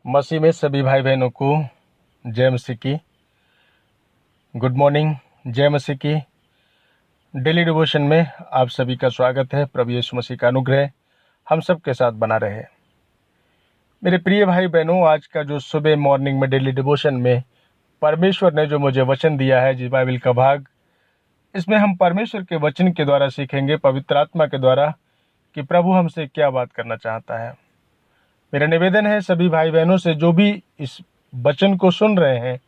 मसीह में सभी भाई बहनों को जय मसीह की। Good morning. जय मसीह की। डेली डिवोशन में आप सभी का स्वागत है। प्रभु यीशु मसीह का अनुग्रह हम सब के साथ बना रहे। मेरे प्रिय भाई बहनों, आज का जो सुबह मॉर्निंग में डेली डिवोशन में परमेश्वर ने जो मुझे वचन दिया है, जिस बाइबल का भाग, इसमें हम परमेश्वर के वचन के द्वारा सीखेंगे, पवित्र आत्मा के द्वारा, कि प्रभु हमसे क्या बात करना चाहता है। मेरा निवेदन है सभी भाई बहनों से, जो भी इस वचन को सुन रहे हैं,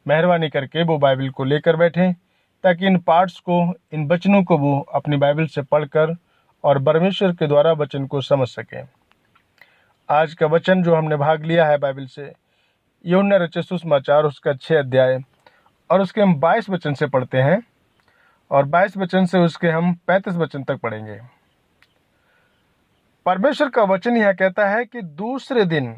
मेहरबानी करके वो बाइबल को लेकर बैठें, ताकि इन पार्ट्स को, इन वचनों को वो अपनी बाइबल से पढ़कर और परमेश्वर के द्वारा वचन को समझ सकें। आज का वचन जो हमने भाग लिया है बाइबल से, यूहन्ना रचित सुसमाचार, उसका 6 अध्याय, और उसके हम 22 वचन से पढ़ते हैं, और 22 वचन से उसके हम 35 वचन तक पढ़ेंगे। परमेश्वर का वचन यह कहता है कि दूसरे दिन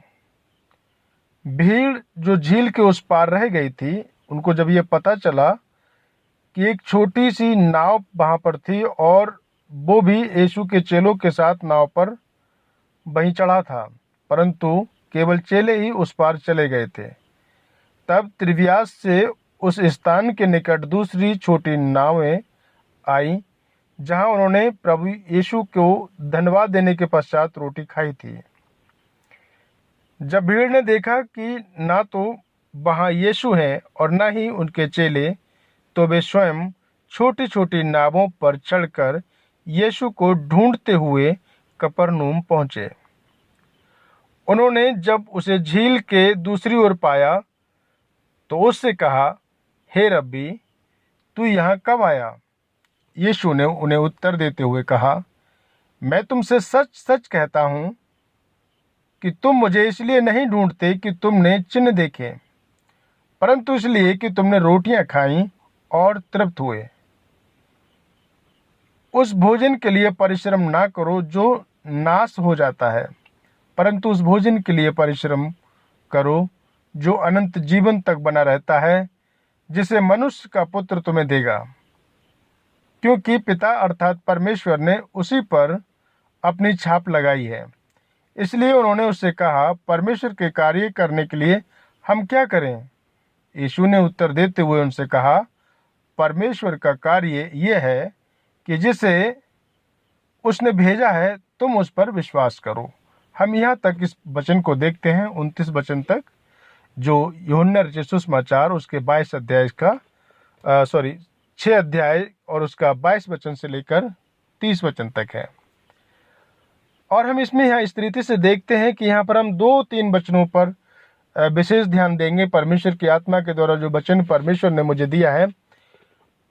भीड़ जो झील के उस पार रह गई थी, उनको जब यह पता चला कि एक छोटी सी नाव वहां पर थी और वो भी यीशु के चेलों के साथ नाव पर वहीं चढ़ा था, परंतु केवल चेले ही उस पार चले गए थे, तब त्रिव्यास से उस स्थान के निकट दूसरी छोटी नावें आई, जहां उन्होंने प्रभु यीशु को धन्यवाद देने के पश्चात रोटी खाई थी। जब भीड़ ने देखा कि ना तो वहां यीशु हैं और न ही उनके चेले, तो वे स्वयं छोटी छोटी नावों पर चढ़कर यीशु को ढूंढते हुए कफरनहूम पहुंचे। उन्होंने जब उसे झील के दूसरी ओर पाया तो उससे कहा, हे रब्बी, तू यहाँ कब आया? यीशु ने उन्हें उत्तर देते हुए कहा, मैं तुमसे सच सच कहता हूं कि तुम मुझे इसलिए नहीं ढूंढते कि तुमने चिन्ह देखे, परंतु इसलिए कि तुमने रोटियां खाई और तृप्त हुए। उस भोजन के लिए परिश्रम ना करो जो नाश हो जाता है, परंतु उस भोजन के लिए परिश्रम करो जो अनंत जीवन तक बना रहता है, जिसे मनुष्य का पुत्र तुम्हें देगा, क्योंकि पिता अर्थात परमेश्वर ने उसी पर अपनी छाप लगाई है। इसलिए उन्होंने उससे कहा, परमेश्वर के कार्य करने के लिए हम क्या करें? यीशु ने उत्तर देते हुए उनसे कहा, परमेश्वर का कार्य यह है कि जिसे उसने भेजा है तुम उस पर विश्वास करो। हम यहाँ तक इस वचन को देखते हैं, 29 वचन तक, जो यूहन्ना रचित सुसमाचार उसके 22 अध्याय का 6 अध्याय और उसका 22 वचन से लेकर 30 वचन तक है। और हम इसमें यहाँ इस तरीके से देखते हैं कि यहाँ पर हम 2-3 वचनों पर विशेष ध्यान देंगे। परमेश्वर की आत्मा के द्वारा जो वचन परमेश्वर ने मुझे दिया है,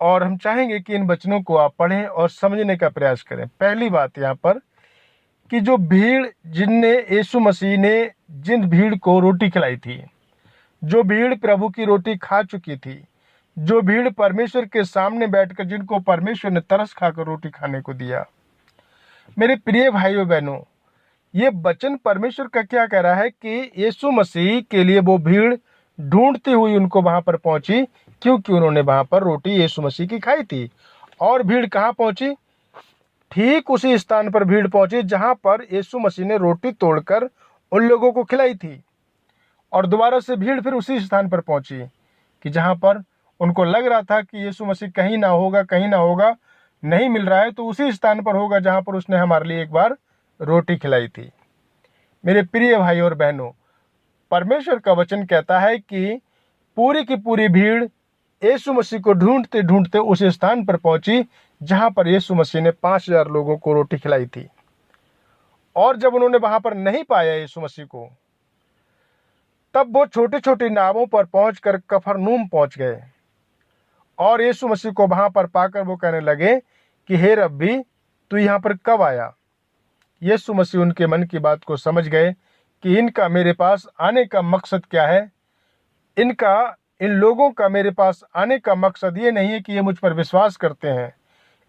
और हम चाहेंगे कि इन वचनों को आप पढ़ें और समझने का प्रयास करें। पहली बात यहाँ पर कि जो भीड़, जिनने यीशु मसीह ने जिन भीड़ को रोटी खिलाई थी, जो भीड़ प्रभु की रोटी खा चुकी थी, जो भीड़ परमेश्वर के सामने बैठकर, जिनको परमेश्वर ने तरस खाकर रोटी खाने को दिया, मेरे प्रिय भाइयों बहनों, ये वचन परमेश्वर का क्या कह रहा है कि यीशु मसीह के लिए वो भीड़ ढूंढती हुई उनको वहां पर पहुंची, क्योंकि उन्होंने वहां पर रोटी यीशु मसीह की खाई थी। और भीड़ कहाँ पहुंची? ठीक उसी स्थान पर भीड़ पहुंची जहां पर यीशु मसीह ने रोटी तोड़कर उन लोगों को खिलाई थी। और दोबारा से भीड़ फिर उसी स्थान पर पहुंची कि जहां पर उनको लग रहा था कि यीशु मसीह कहीं ना होगा, नहीं मिल रहा है, तो उसी स्थान पर होगा जहां पर उसने हमारे लिए एक बार रोटी खिलाई थी। मेरे प्रिय भाई और बहनों, परमेश्वर का वचन कहता है कि पूरी की पूरी भीड़ यीशु मसीह को ढूंढते ढूंढते उस स्थान पर पहुंची जहां पर यीशु मसीह ने 5000 लोगों को रोटी खिलाई थी। और जब उन्होंने वहां पर नहीं पाया यीशु मसीह को, तब वो छोटी छोटी नावों पर पहुंचकर कफरनहूम पहुंच गए, और यीशु मसीह को वहां पर पाकर वो कहने लगे कि हे रब्बी, तू यहाँ पर कब आया? यीशु मसीह उनके मन की बात को समझ गए कि इनका मेरे पास आने का मकसद क्या है। इन लोगों का मेरे पास आने का मकसद ये नहीं है कि ये मुझ पर विश्वास करते हैं।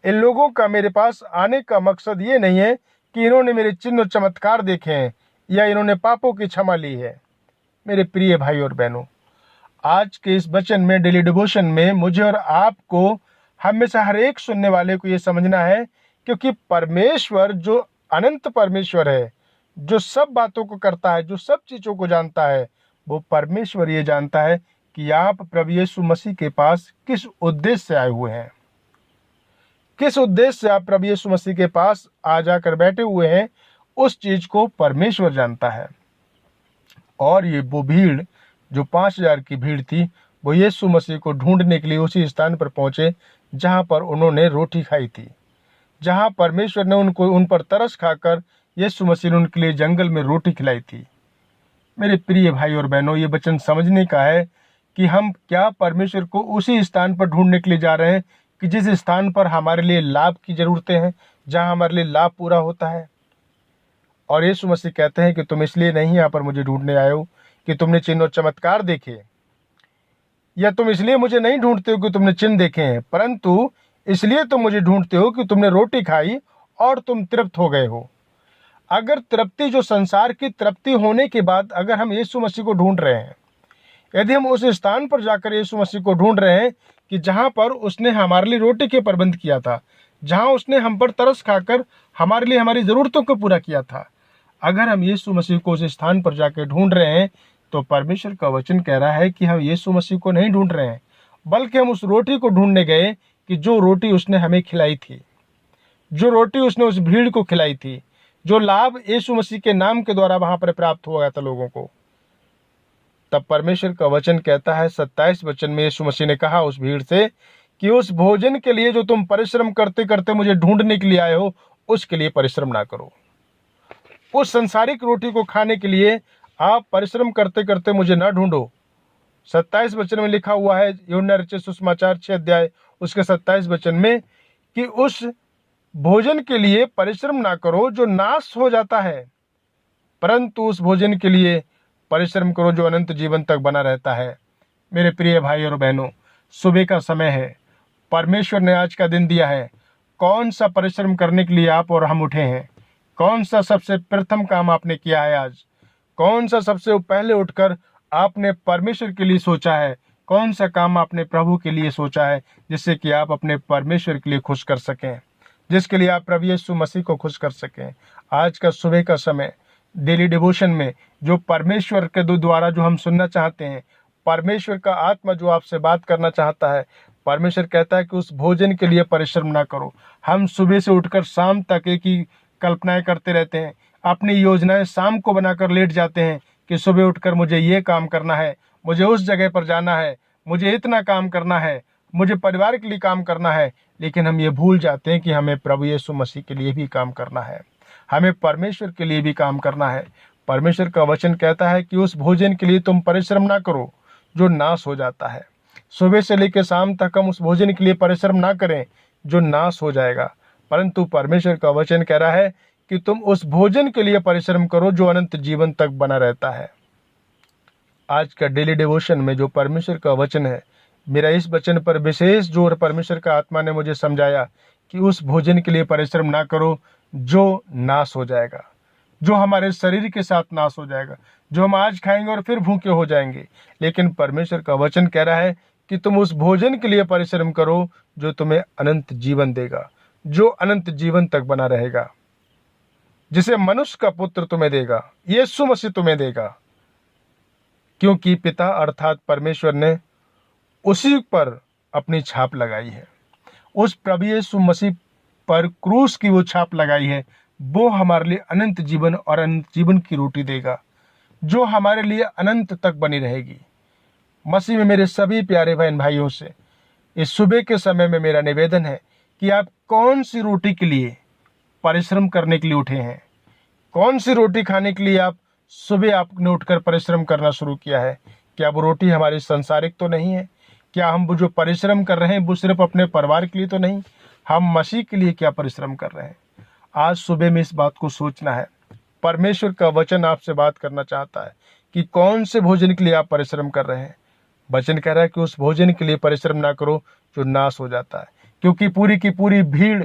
इन लोगों का मेरे पास आने का मकसद ये नहीं है कि इन्होंने मेरे चिन्ह और चमत्कार देखे हैं या इन्होंने पापों की क्षमा ली है। मेरे प्रिय भाई और बहनों, आज के इस वचन में, डेली डिवोशन में, मुझे और आपको, हम में से हर एक सुनने वाले को ये समझना है, क्योंकि परमेश्वर जो अनंत परमेश्वर है, जो सब बातों को करता है, जो सब चीज़ों को जानता है, वो परमेश्वर ये जानता है कि आप प्रभु यीशु मसीह के पास किस उद्देश्य से आए हुए हैं, किस उद्देश्य से आप प्रभु यीशु मसीह के पास आ जाकर बैठे हुए हैं, उस चीज को परमेश्वर जानता है। और ये वो भीड़ जो 5,000 की भीड़ थी, वो यीशु मसीह को ढूंढने के लिए उसी स्थान पर पहुंचे जहां पर उन्होंने रोटी खाई थी, जहां परमेश्वर ने उन पर तरस खाकर यीशु मसीह ने उनके लिए जंगल में रोटी खिलाई थी। मेरे प्रिय भाई और बहनों, ये वचन समझने का है कि हम क्या परमेश्वर को उसी स्थान पर ढूंढने के लिए जा रहे हैं कि जिस स्थान पर हमारे लिए लाभ की जरूरतें हैं, जहां हमारे लिए लाभ पूरा होता है। और यीशु मसीह कहते हैं कि तुम इसलिए नहीं यहाँ पर मुझे ढूंढने आए हो कि तुमने चिन्ह और चमत्कार देखे, या तुम इसलिए मुझे नहीं ढूंढते हो कि तुमने चिन्ह देखे हैं, परंतु इसलिए तुम मुझे ढूंढते हो कि तुमने रोटी खाई और तुम तृप्त हो गए हो। अगर तृप्ति, जो संसार की तृप्ति होने के बाद अगर हम यीशु मसीह को ढूंढ रहे हैं, यदि हम उस स्थान पर जाकर यीशु मसीह को ढूंढ रहे हैं कि जहां पर उसने हमारे लिए रोटी के प्रबंध किया था, जहां उसने हम पर तरस खाकर हमारे लिए हमारी जरूरतों को पूरा किया था, अगर हम यीशु मसीह को उस स्थान पर जाकर ढूंढ रहे हैं, तो परमेश्वर का वचन कह रहा है कि हम यीशु मसीह को नहीं ढूंढ रहे हैं, बल्कि हम उस रोटी को ढूंढने गए कि जो रोटी उसने हमें खिलाई थी, जो रोटी उसने उस भीड़ को खिलाई थी, जो लाभ यीशु मसीह के नाम के द्वारा वहां पर प्राप्त हो गया था लोगों को। तब परमेश्वर का वचन कहता है 27 वचन में, यीशु मसीह ने कहा उस भीड़ से कि उस भोजन के लिए जो तुम परिश्रम करते करते मुझे ढूंढने के लिए आए हो, उसके लिए परिश्रम ना करो। उस संसारिक रोटी को खाने के लिए आप परिश्रम करते करते मुझे ना ढूंढो। 27 वचन में लिखा हुआ है, यूहन्ना रचित सुसमाचार 6 अध्याय उसके 27 वचन में, कि उस भोजन के लिए परिश्रम ना करो जो नाश हो जाता है, परंतु उस भोजन के लिए परिश्रम करो जो अनंत जीवन तक बना रहता है। मेरे प्रिय भाई और बहनों, सुबह का समय है, परमेश्वर ने आज का दिन दिया है। कौन सा परिश्रम करने के लिए आप और हम उठे हैं? कौन सा सबसे प्रथम काम आपने किया है आज? कौन सा सबसे पहले उठकर आपने परमेश्वर के लिए सोचा है? कौन सा काम आपने प्रभु के लिए सोचा है, जिससे कि आप अपने परमेश्वर के लिए खुश कर सकें, जिसके लिए आप प्रभु यीशु मसीह को खुश कर सकें? आज का सुबह का समय डेली डिवोशन में जो परमेश्वर के द्वारा जो हम सुनना चाहते हैं, परमेश्वर का आत्मा जो आपसे बात करना चाहता है, परमेश्वर कहता है कि उस भोजन के लिए परिश्रम ना करो। हम सुबह से उठकर शाम तक एक ही कल्पनाएं करते रहते हैं, अपनी योजनाएं शाम को बनाकर लेट जाते हैं कि सुबह उठकर मुझे ये काम करना है, मुझे उस जगह पर जाना है, मुझे इतना काम करना है, मुझे परिवार के लिए काम करना है। लेकिन हम ये भूल जाते हैं कि हमें प्रभु यीशु मसीह के लिए भी काम करना है, हमें परमेश्वर के लिए भी काम करना है। परमेश्वर का वचन कहता है कि उस भोजन के लिए तुम परिश्रम ना करो जो नाश हो जाता है। सुबह से लेकर शाम तक हम उस भोजन के लिए परिश्रम ना करें जो नाश हो जाएगा, परंतु परमेश्वर का वचन कह रहा है कि तुम उस भोजन के लिए परिश्रम करो जो अनंत जीवन तक बना रहता है। आज का डेली डिवोशन में जो परमेश्वर का वचन है, मेरा इस वचन पर विशेष जोर परमेश्वर का आत्मा ने मुझे समझाया कि उस भोजन के लिए परिश्रम ना करो जो नाश हो जाएगा, जो हमारे शरीर के साथ नाश हो जाएगा, जो हम आज खाएंगे और फिर भूखे हो जाएंगे। लेकिन परमेश्वर का वचन कह रहा है कि तुम उस भोजन के लिए परिश्रम करो जो तुम्हें अनंत जीवन देगा, जो अनंत जीवन तक बना रहेगा, जिसे मनुष्य का पुत्र तुम्हें देगा, यीशु मसीह तुम्हें देगा। क्योंकि पिता अर्थात परमेश्वर ने उसी पर अपनी छाप लगाई है, उस प्रभु यीशु मसीह पर क्रूस की वो छाप लगाई है। वो हमारे लिए अनंत जीवन और अनंत जीवन की रोटी देगा, जो हमारे लिए अनंत तक बनी रहेगी। मसीह में मेरे सभी प्यारे बहन भाइयों से इस सुबह के समय में मेरा निवेदन है कि आप कौन सी रोटी के लिए परिश्रम करने के लिए उठे हैं? कौन सी रोटी खाने के लिए आप सुबह आपने उठकर परिश्रम करना शुरू किया है? क्या वो रोटी हमारी संसारिक तो नहीं है? क्या हम वो जो परिश्रम कर रहे हैं वो सिर्फ अपने परिवार के लिए तो नहीं? हम मसीह के लिए क्या परिश्रम कर रहे हैं? आज सुबह में इस बात को सोचना है। परमेश्वर का वचन आपसे बात करना चाहता है कि कौन से भोजन के लिए आप परिश्रम कर रहे हैं। वचन कह रहा है कि उस भोजन के लिए परिश्रम ना करो जो नाश हो जाता है। क्योंकि पूरी की पूरी भीड़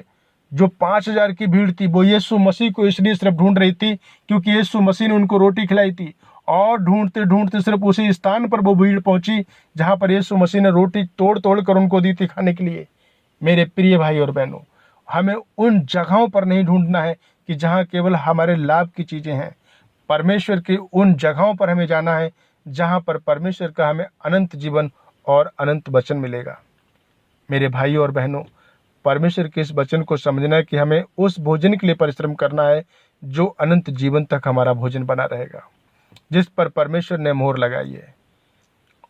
जो 5,000 की भीड़ थी, वो यीशु मसीह को इसलिए सिर्फ ढूंढ रही थी क्योंकि यीशु मसीह ने उनको रोटी खिलाई थी। और ढूंढते ढूंढते सिर्फ उसी स्थान पर वो भीड़ पहुंची जहां पर यीशु मसीह ने रोटी तोड़ तोड़ कर उनको दी थी खाने के लिए। मेरे प्रिय भाई और बहनों, हमें उन जगहों पर नहीं ढूंढना है कि जहां केवल हमारे लाभ की चीजें हैं, परमेश्वर की उन जगहों पर हमें जाना है जहाँ पर परमेश्वर का हमें अनंत जीवन और अनंत वचन मिलेगा। मेरे भाई और बहनों, परमेश्वर के इस वचन को समझना है कि हमें उस भोजन के लिए परिश्रम करना है जो अनंत जीवन तक हमारा भोजन बना रहेगा, जिस पर परमेश्वर ने मोहर लगाई है।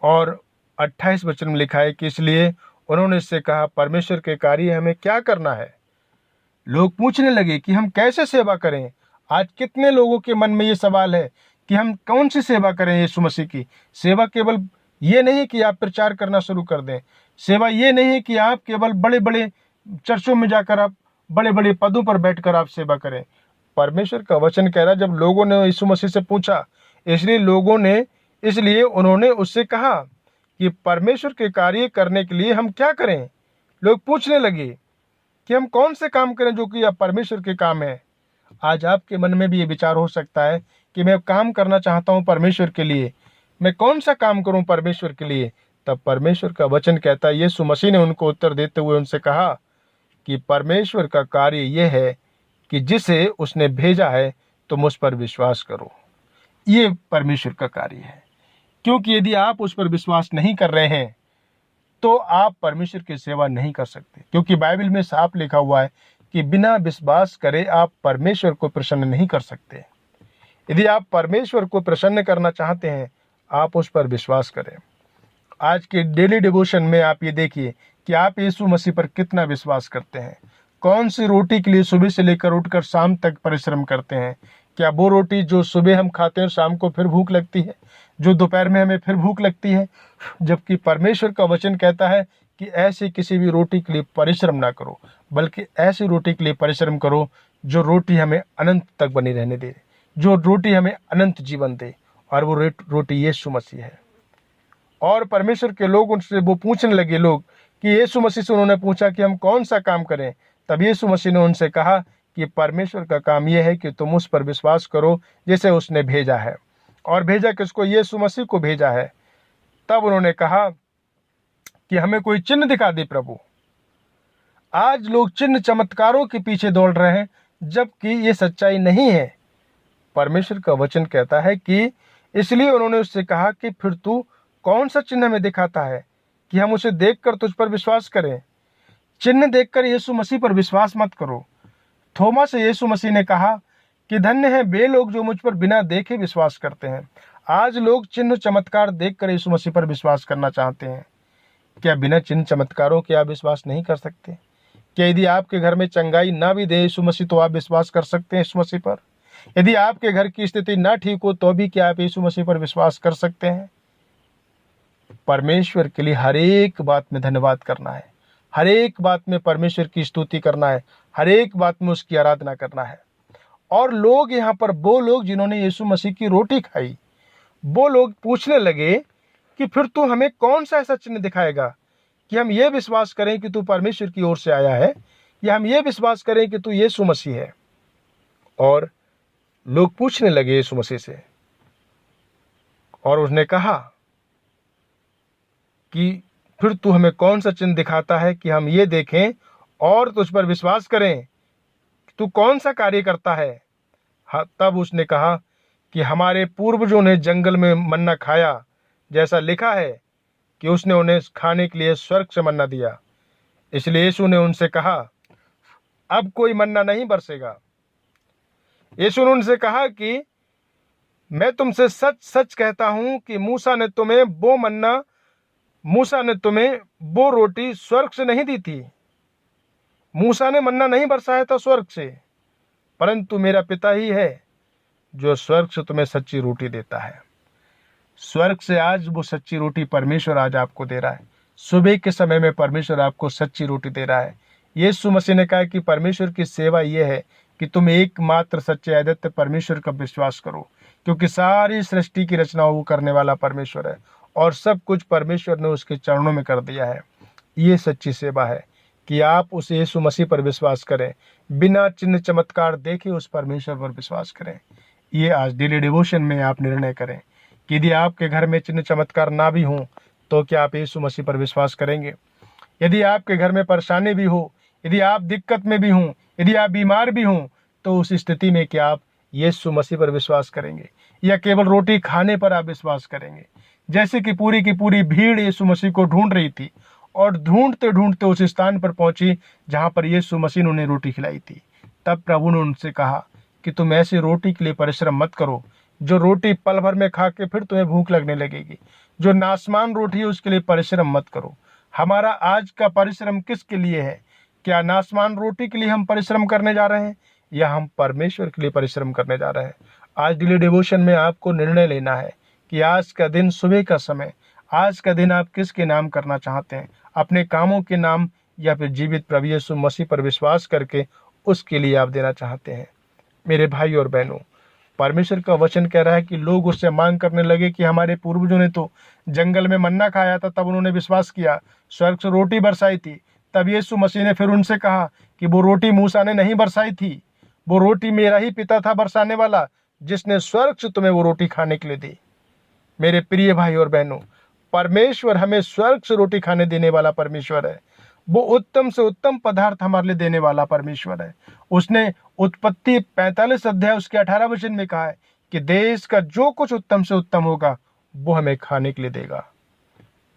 और 28 वचन में लिखा है कि इसलिए उन्होंने इससे कहा, परमेश्वर के कार्य हमें क्या करना है। लोग पूछने लगे कि हम कैसे सेवा करें। आज कितने लोगों के मन में ये सवाल है कि हम कौन सी सेवा करें। यीशु मसीह की सेवा केवल ये नहीं कि आप प्रचार करना शुरू कर दें। सेवा ये नहीं है कि आप केवल बड़े बड़े चर्चों में जाकर आप बड़े बड़े पदों पर बैठकर आप सेवा करें। परमेश्वर का वचन कह रहा है, जब लोगों ने यीशु मसीह से पूछा, इसलिए उन्होंने उससे कहा कि परमेश्वर के कार्य करने के लिए हम क्या करें। लोग पूछने लगे कि हम कौन से काम करें जो कि अब परमेश्वर के काम है। आज आपके मन में भी ये विचार हो सकता है कि मैं काम करना चाहता हूँ परमेश्वर के लिए, मैं कौन सा काम करूँ परमेश्वर के लिए। तब परमेश्वर का वचन कहता है, यीशु मसीह ने उनको उत्तर देते हुए उनसे कहा कि परमेश्वर का कार्य यह है कि जिसे उसने भेजा है तुम उस पर विश्वास करो। ये परमेश्वर का कार्य है, क्योंकि यदि आप उस पर विश्वास नहीं कर रहे हैं तो आप परमेश्वर की सेवा नहीं कर सकते। क्योंकि बाइबल में साफ लिखा हुआ है कि बिना विश्वास करे आप परमेश्वर को प्रसन्न नहीं कर सकते। यदि आप परमेश्वर को प्रसन्न करना चाहते हैं, आप उस पर विश्वास करें। आज के डेली डिवोशन में आप ये देखिए कि आप यीशु मसीह पर कितना विश्वास करते हैं। कौन सी रोटी के लिए सुबह से लेकर उठकर शाम तक परिश्रम करते हैं। क्या वो रोटी जो सुबह हम खाते हैं शाम को फिर भूख लगती है, जो दोपहर में हमें फिर भूख लगती है। जबकि परमेश्वर का वचन कहता है कि ऐसी किसी भी रोटी के लिए परिश्रम ना करो, बल्कि ऐसी रोटी के लिए परिश्रम करो जो रोटी हमें अनंत तक बनी रहने दे, जो रोटी हमें अनंत जीवन दे, और वो रोटी यीशु मसीह है। और परमेश्वर के लोग उनसे वो पूछने लगे, लोग कि यीशु मसीह से उन्होंने पूछा कि हम कौन सा काम करें। तब यीशु मसीह ने उनसे कहा कि परमेश्वर का काम यह है कि तुम उस पर विश्वास करो जिसे उसने भेजा है। और भेजा किसको? यीशु मसीह को भेजा है। तब उन्होंने कहा कि हमें कोई चिन्ह दिखा दे प्रभु। आज लोग चिन्ह चमत्कारों के पीछे दौड़ रहे हैं, जबकि ये सच्चाई नहीं है। परमेश्वर का वचन कहता है कि इसलिए उन्होंने उससे कहा कि फिर तू कौन सा चिन्ह हमें दिखाता है कि हम उसे देखकर तुझ पर विश्वास करें। चिन्ह देखकर यीशु मसीह पर विश्वास मत करो। थोमा से यीशु मसीह ने कहा कि धन्य है वे लोग जो मुझ पर बिना देखे विश्वास करते हैं। आज लोग चिन्ह चमत्कार देखकर यीशु मसीह पर विश्वास करना चाहते हैं। क्या बिना चिन्ह चमत्कारों के आप विश्वास नहीं कर सकते? क्या यदि आपके घर में चंगाई ना भी दे यीशु मसीह तो आप विश्वास कर सकते हैं यीशु मसीह पर? यदि आपके घर की स्थिति ना ठीक हो तो भी क्या आप यीशु मसीह पर विश्वास कर सकते हैं? परमेश्वर के लिए हर एक बात में धन्यवाद करना है, हर एक बात में परमेश्वर की स्तुति करना है, हर एक बात में उसकी आराधना करना है। और लोग यहाँ पर वो लोग जिन्होंने यीशु मसीह की रोटी खाई, वो लोग पूछने लगे कि फिर तू हमें कौन सा ऐसा चिन्ह दिखाएगा कि हम ये विश्वास करें कि तू परमेश्वर की ओर से आया है, या हम ये विश्वास करें कि तू यीशु मसीह है। और लोग पूछने लगे यीशु मसीह से, और उसने कहा कि फिर तू हमें कौन सा चिन्ह दिखाता है कि हम ये देखें और तुझ पर विश्वास करें, तू कौन सा कार्य करता है। तब उसने कहा कि हमारे पूर्वजों ने जंगल में मन्ना खाया, जैसा लिखा है कि उसने उन्हें खाने के लिए स्वर्ग से मन्ना दिया। इसलिए यीशु ने उनसे कहा, अब कोई मन्ना नहीं बरसेगा। यीशु ने उनसे कहा कि मैं तुमसे सच सच कहता हूं कि मूसा ने तुम्हें वो रोटी स्वर्ग से नहीं दी थी। मूसा ने मन्ना नहीं बरसाया था स्वर्ग से, परंतु मेरा पिता ही है जो स्वर्ग से तुम्हें सच्ची रोटी देता है। स्वर्ग से आज वो सच्ची रोटी परमेश्वर आज आपको दे रहा है। सुबह के समय में परमेश्वर आपको सच्ची रोटी दे रहा है। यीशु मसीह ने कहा कि परमेश्वर की सेवा यह है कि तुम एकमात्र सच्चे अद्वितीय परमेश्वर का विश्वास करो, क्योंकि सारी सृष्टि की रचना वो करने वाला परमेश्वर है और सब कुछ परमेश्वर ने उसके चरणों में कर दिया है। ये सच्ची सेवा है कि आप उस यीशु मसीह पर विश्वास करें, बिना चिन्ह चमत्कार देखे उस परमेश्वर पर विश्वास करें। ये आज डेली डिवोशन में आप निर्णय करें कि यदि आपके घर में चिन्ह चमत्कार ना भी हों तो क्या आप यीशु मसीह पर विश्वास करेंगे। यदि आपके घर में परेशानी भी हो, यदि आप दिक्कत में भी हों, यदि आप बीमार भी हों, तो उस स्थिति में क्या आप यीशु मसीह पर विश्वास करेंगे, या केवल रोटी खाने पर आप विश्वास करेंगे? जैसे कि पूरी की पूरी भीड़ यीशु मसीह को ढूंढ रही थी और ढूंढते ढूंढते उस स्थान पर पहुंची जहां पर यीशु मसीह ने उन्हें रोटी खिलाई थी। तब प्रभु ने उनसे कहा कि तुम ऐसी रोटी के लिए परिश्रम मत करो जो रोटी पल भर में खा के फिर तुम्हें भूख लगने लगेगी। जो नासमान रोटी है उसके लिए परिश्रम मत करो। हमारा आज का परिश्रम किसके लिए है? क्या नासमान रोटी के लिए हम परिश्रम करने जा रहे हैं, या हम परमेश्वर के लिए परिश्रम करने जा रहे हैं? आज डेली डिवोशन में आपको निर्णय लेना है कि आज का दिन, सुबह का समय, आज का दिन आप किसके नाम करना चाहते हैं? अपने कामों के नाम, या फिर जीवित प्रभु यीशु मसीह पर विश्वास करके उसके लिए आप देना चाहते हैं? मेरे भाई और बहनों, परमेश्वर का वचन कह रहा है कि लोग उससे मांग करने लगे कि हमारे पूर्वजों ने तो जंगल में मन्ना खाया था, तब उन्होंने विश्वास किया, स्वर्ग से रोटी बरसाई थी। तब यीशु मसीह ने फिर उनसे कहा कि वो रोटी मूसा ने नहीं बरसाई थी, वो रोटी मेरा ही पिता था बरसाने वाला, जिसने स्वर्ग से तुम्हें वो रोटी खाने के लिए दी। मेरे प्रिय भाई और बहनों, परमेश्वर हमें स्वर्ग से रोटी खाने देने वाला परमेश्वर है। वो उत्तम से उत्तम पदार्थ हमारे लिए देने वाला परमेश्वर है। उसने उत्पत्ति 45 अध्याय उसके 18 वचन में कहा है कि देश का जो कुछ उत्तम से उत्तम होगा वो हमें खाने के लिए देगा।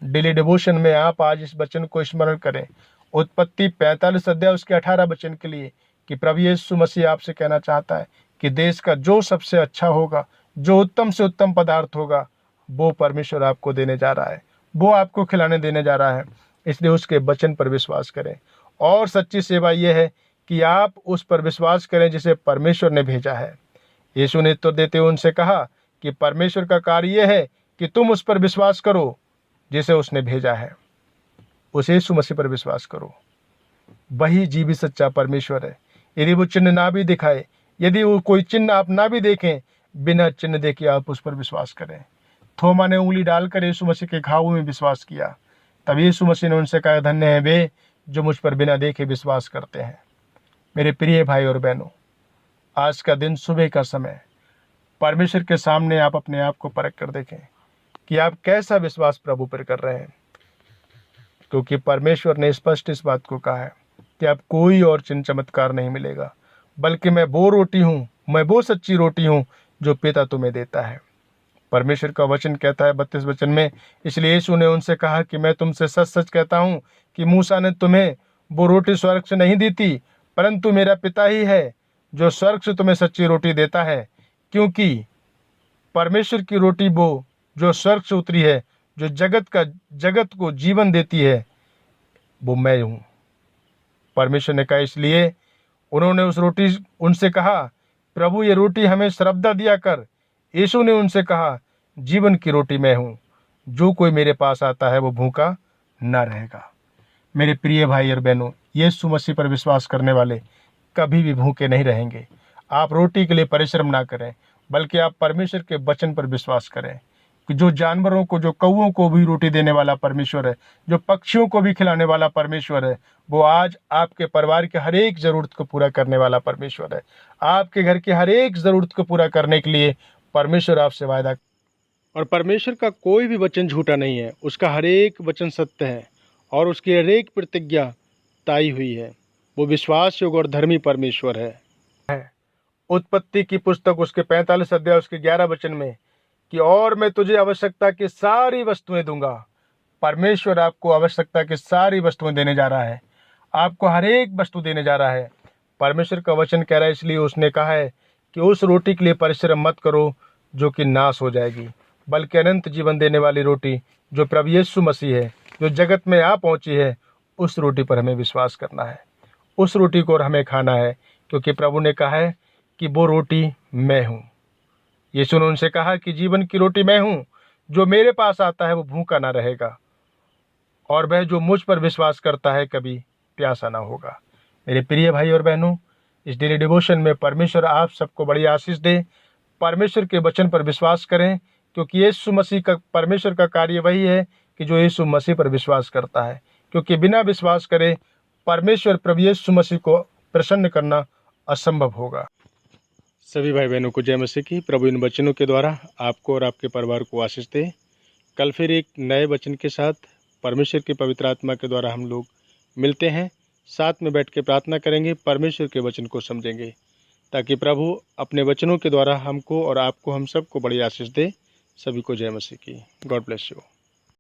डेली डिवोशन में आप आज इस वचन को स्मरण करें, उत्पत्ति 45 अध्याय उसके 18 वचन के लिए, कि प्रभु यीशु मसीह आपसे कहना चाहता है कि देश का जो सबसे अच्छा होगा, जो उत्तम से उत्तम पदार्थ होगा, वो परमेश्वर आपको देने जा रहा है, वो आपको खिलाने देने जा रहा है। इसलिए उसके वचन पर विश्वास करें। और सच्ची सेवा यह है कि आप उस पर विश्वास करें जिसे परमेश्वर ने भेजा है। यीशु ने उत्तर देते हुए उनसे कहा कि परमेश्वर का कार्य यह है कि तुम उस पर विश्वास करो जिसे उसने भेजा है। उस यीशु मसीह पर विश्वास करो, वही जीवित सच्चा परमेश्वर है। यदि वो चिन्ह ना भी दिखाए, यदि वो कोई चिन्ह आप ना भी देखें, बिना चिन्ह देखे आप उस पर विश्वास करें। थोमा ने उंगली डालकर यीशु मसीह के घावों में विश्वास किया। तब यीशु मसीह ने उनसे कहा, धन्य है वे जो मुझ पर बिना देखे विश्वास करते हैं। मेरे प्रिय भाई और बहनों, आज का दिन, सुबह का समय, परमेश्वर के सामने आप अपने आप को परख कर देखें कि आप कैसा विश्वास प्रभु पर कर रहे हैं। क्योंकि परमेश्वर ने स्पष्ट इस बात को कहा है कि आप कोई और चिन्ह चमत्कार नहीं मिलेगा, बल्कि मैं वो रोटी हूँ, मैं वो सच्ची रोटी हूँ जो पिता तुम्हें देता है। परमेश्वर का वचन कहता है 32 वचन में, इसलिए यीशु ने उनसे कहा कि मैं तुमसे सच सच कहता हूँ कि मूसा ने तुम्हें वो रोटी स्वर्ग से नहीं दी थी, परंतु मेरा पिता ही है जो स्वर्ग से तुम्हें सच्ची रोटी देता है। क्योंकि परमेश्वर की रोटी वो जो स्वर्ग से उतरी है, जो जगत को जीवन देती है, वो मैं हूँ। परमेश्वर ने कहा, इसलिए उन्होंने उनसे कहा, प्रभु ये रोटी हमें श्रद्धा दिया कर। यीशु ने उनसे कहा, जीवन की रोटी मैं हूँ, जो कोई मेरे पास आता है वो भूखा न रहेगा। मेरे प्रिय भाई और बहनों, यीशु मसीह पर विश्वास करने वाले कभी भी भूखे नहीं रहेंगे। आप रोटी के लिए परिश्रम ना करें, बल्कि आप परमेश्वर के वचन पर विश्वास करें कि जो जानवरों को, जो कौओं को भी रोटी देने वाला परमेश्वर है, जो पक्षियों को भी खिलाने वाला परमेश्वर है, वो आज आपके परिवार के हर एक ज़रूरत को पूरा करने वाला परमेश्वर है। आपके घर की हर एक ज़रूरत को पूरा करने के लिए परमेश्वर आपसे वायदा, और परमेश्वर का कोई भी वचन झूठा नहीं है, उसका हर एक वचन सत्य है और उसकी हर एक प्रतिज्ञा ताई हुई है। वो विश्वास योग्य और धर्मी परमेश्वर है। उत्पत्ति की पुस्तक उसके 45 अध्याय उसके 11 वचन में कि और मैं तुझे आवश्यकता की सारी वस्तुएं दूंगा। परमेश्वर आपको आवश्यकता की सारी वस्तुएं देने जा रहा है, आपको हर एक वस्तु देने जा रहा है। परमेश्वर का वचन कह रहा है, इसलिए उसने कहा है कि उस रोटी के लिए परिश्रम मत करो जो कि नाश हो जाएगी, बल्कि अनंत जीवन देने वाली रोटी जो प्रभु यीशु मसीह है, जो जगत में आ पहुंची है, उस रोटी पर हमें विश्वास करना है, उस रोटी को हमें खाना है। क्योंकि प्रभु ने कहा है कि वो रोटी मैं हूँ। यीशु ने उनसे कहा कि जीवन की रोटी मैं हूँ, जो मेरे पास आता है वो भूखा ना रहेगा, और वह जो मुझ पर विश्वास करता है कभी प्यासा ना होगा। मेरे प्रिय भाई और बहनों, इस डेली डिवोशन में परमेश्वर आप सबको बड़ी आशीष दे। परमेश्वर के वचन पर विश्वास करें, क्योंकि यीशु मसीह का, परमेश्वर का कार्य वही है कि जो यीशु मसीह पर विश्वास करता है। क्योंकि बिना विश्वास करे परमेश्वर प्रभु यीशु मसीह को प्रसन्न करना असंभव होगा। सभी भाई बहनों को जय मसीह की। प्रभु इन वचनों के द्वारा आपको और आपके परिवार को आशीष दे। कल फिर एक नए वचन के साथ परमेश्वर की पवित्र आत्मा के द्वारा हम लोग मिलते हैं, साथ में बैठ के प्रार्थना करेंगे, परमेश्वर के वचन को समझेंगे। ताकि प्रभु अपने वचनों के द्वारा हमको और आपको, हम सबको बड़ी आशीष दे। सभी को जय मसीह की। God bless you.